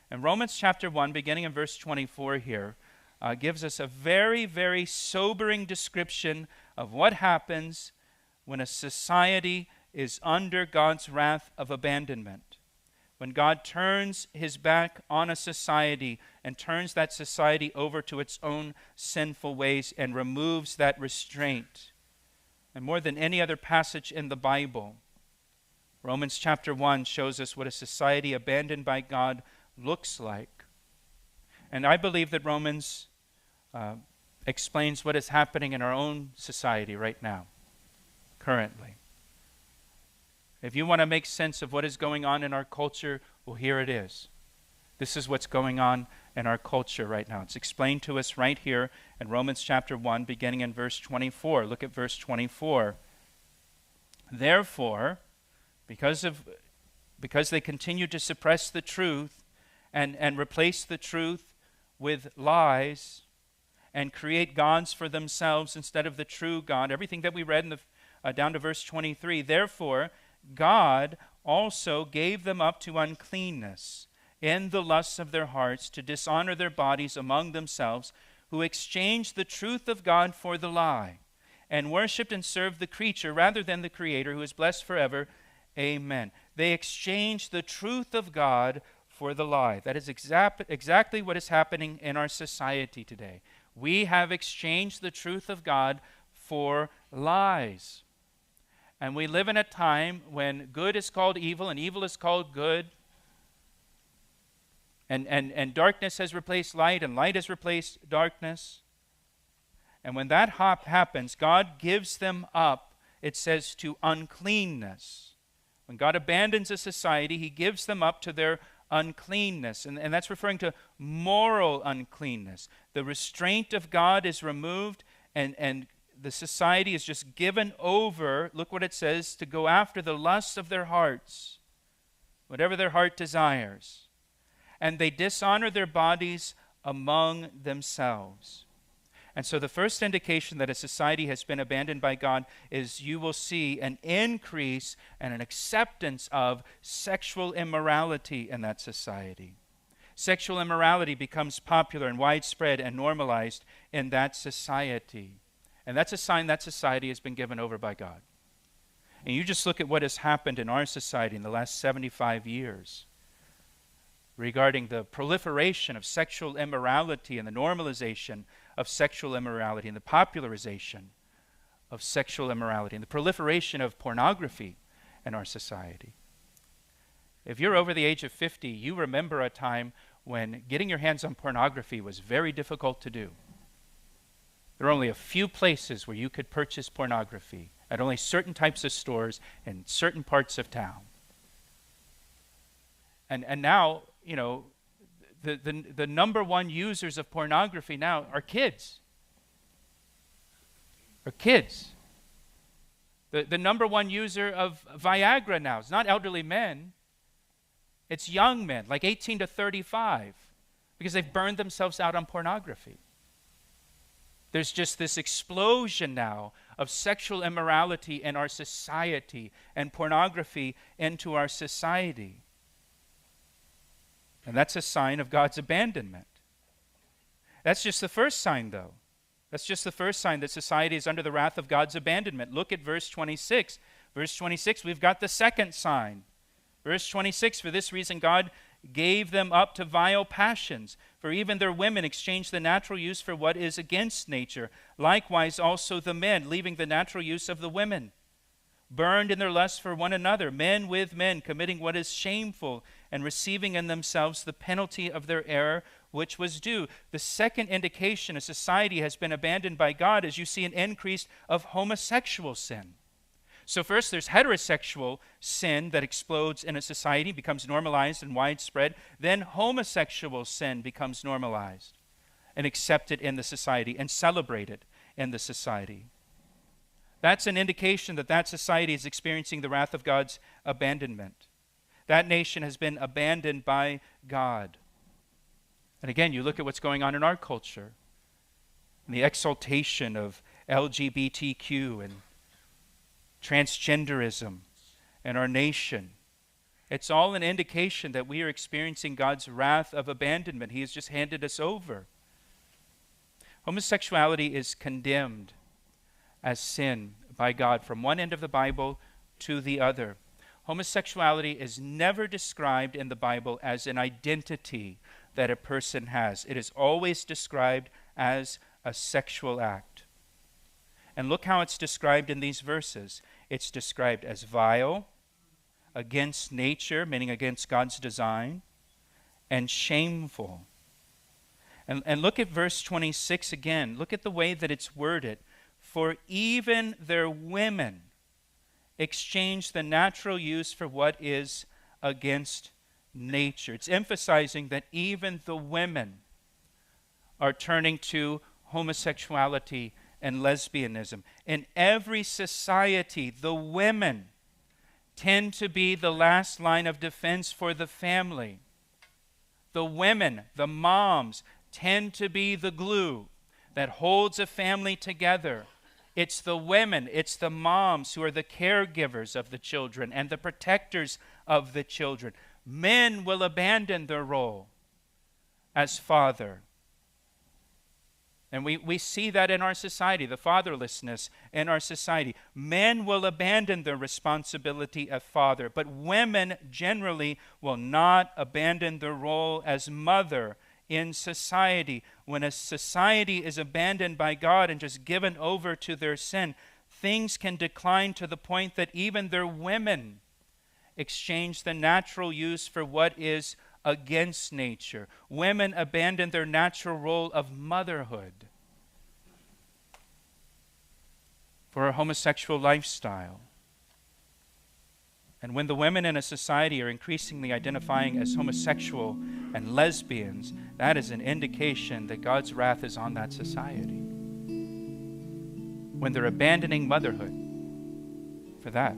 And Romans chapter 1, beginning in verse 24 here, gives us a very, very sobering description of what happens when a society is under God's wrath of abandonment. When God turns his back on a society and turns that society over to its own sinful ways and removes that restraint. And more than any other passage in the Bible, Romans chapter 1 shows us what a society abandoned by God looks like. And I believe that Romans explains what is happening in our own society right now, currently. If you want to make sense of what is going on in our culture, well, here it is. This is what's going on in our culture right now. It's explained to us right here in Romans chapter 1, beginning in verse 24. Look at verse 24. Therefore, because they continue to suppress the truth and replace the truth with lies and create gods for themselves instead of the true God, everything that we read in down to verse 23, therefore, God also gave them up to uncleanness in the lusts of their hearts to dishonor their bodies among themselves, who exchanged the truth of God for the lie, and worshipped and served the creature rather than the Creator, who is blessed forever. Amen. They exchanged the truth of God for the lie. That is exactly what is happening in our society today. We have exchanged the truth of God for lies. And we live in a time when good is called evil and evil is called good. And darkness has replaced light and light has replaced darkness. And when that happens, God gives them up, it says, to uncleanness. When God abandons a society, he gives them up to their uncleanness. And that's referring to moral uncleanness. The restraint of God is removed and the society is just given over, look what it says, to go after the lusts of their hearts, whatever their heart desires. And they dishonor their bodies among themselves. And so the first indication that a society has been abandoned by God is you will see an increase and an acceptance of sexual immorality in that society. Sexual immorality becomes popular and widespread and normalized in that society. And that's a sign that society has been given over by God. And you just look at what has happened in our society in the last 75 years regarding the proliferation of sexual immorality and the normalization of sexual immorality and the popularization of sexual immorality and the proliferation of pornography in our society. If you're over the age of 50, you remember a time when getting your hands on pornography was very difficult to do. There are only a few places where you could purchase pornography at only certain types of stores in certain parts of town. And now, you know, the number one users of pornography now are kids. The number one user of Viagra now is not elderly men. It's young men, like 18 to 35, because they've burned themselves out on pornography. There's just this explosion now of sexual immorality in our society and pornography into our society. And that's a sign of God's abandonment. That's just the first sign, though. That's just the first sign that society is under the wrath of God's abandonment. Look at verse 26. Verse 26, we've got the second sign. Verse 26, for this reason God gave them up to vile passions, for even their women exchanged the natural use for what is against nature. Likewise also the men, leaving the natural use of the women, burned in their lust for one another, men with men, committing what is shameful, and receiving in themselves the penalty of their error, which was due. The second indication a society has been abandoned by God is you see an increase of homosexual sin. So first there's heterosexual sin that explodes in a society, becomes normalized and widespread. Then homosexual sin becomes normalized and accepted in the society and celebrated in the society. That's an indication that that society is experiencing the wrath of God's abandonment. That nation has been abandoned by God. And again, you look at what's going on in our culture, and the exaltation of LGBTQ and transgenderism in our nation, It's all an indication that we are experiencing God's wrath of abandonment. He has just handed us over. Homosexuality is condemned as sin by God from one end of the Bible to the other. Homosexuality is never described in the Bible as an identity that a person has. It is always described as a sexual act. And look how it's described in these verses. It's described as vile, against nature, meaning against God's design, and shameful. And look at verse 26 again. Look at the way that it's worded. For even their women exchange the natural use for what is against nature. It's emphasizing that even the women are turning to homosexuality and lesbianism. In every society, the women tend to be the last line of defense for the family. The women, the moms, tend to be the glue that holds a family together. It's the women, it's the moms who are the caregivers of the children and the protectors of the children. Men will abandon their role as father. And we see that in our society, the fatherlessness in our society. Men will abandon their responsibility as father, but women generally will not abandon their role as mother in society. When a society is abandoned by God and just given over to their sin, things can decline to the point that even their women exchange the natural use for what is against nature. Women abandon their natural role of motherhood for a homosexual lifestyle. And when the women in a society are increasingly identifying as homosexual and lesbians, that is an indication that God's wrath is on that society. When they're abandoning motherhood for that.